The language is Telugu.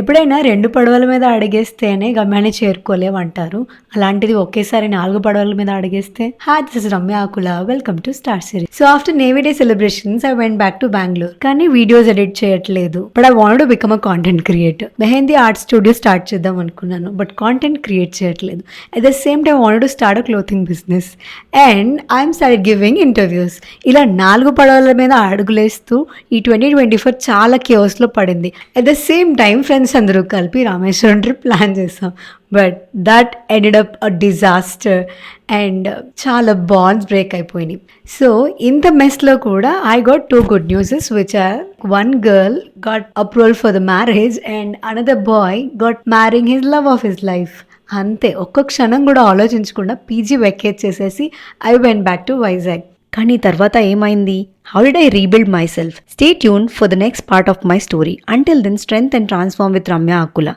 ఎప్పుడైనా 2 పడవల మీద అడుగేస్తేనే గమ్యాన్ని చేరుకోలేమంటారు. అలాంటిది ఒకేసారి 4 పడవల మీద అడుగేస్తే hi this is Ramya Akula welcome to star series. So after navy day celebrations I went back to Bengaluru. కానీ వీడియోస్ ఎడిట్ చేయట్లేదు. But I want to become a content creator. Mehndi art studio start చేద్దాం అనుకున్నాను. బట్ కాంటెంట్ క్రియేట్ చేయట్లేదు. At the same time want to start a clothing business and I'm start giving interviews. ఇలా 4 పడవల మీద అడుగులేస్తూ ఈ 2024 చాలా కేవ్స్ లో పడింది. At the same time friends అందరూ కలిపి రామేశ్వరం ట్రిప్ ప్లాన్ చేసాం. But that ended up a disaster and చాలా బాండ్స్ బ్రేక్ అయిపోయినాయి. సో ఇంత మెస్లో కూడా I got 2 good newses which are one girl got approval for the marriage and another boy got marrying his love of his life. అంతే, ఒక్క క్షణం కూడా ఆలోచించకుండా పీజీ వెకేట్ చేసేసి I went back to Vizag. కానీ తర్వాత ఏమైంది? How did I rebuild myself? Stay tuned for the next part of my story. Until then, strength and transform with Ramya Akula.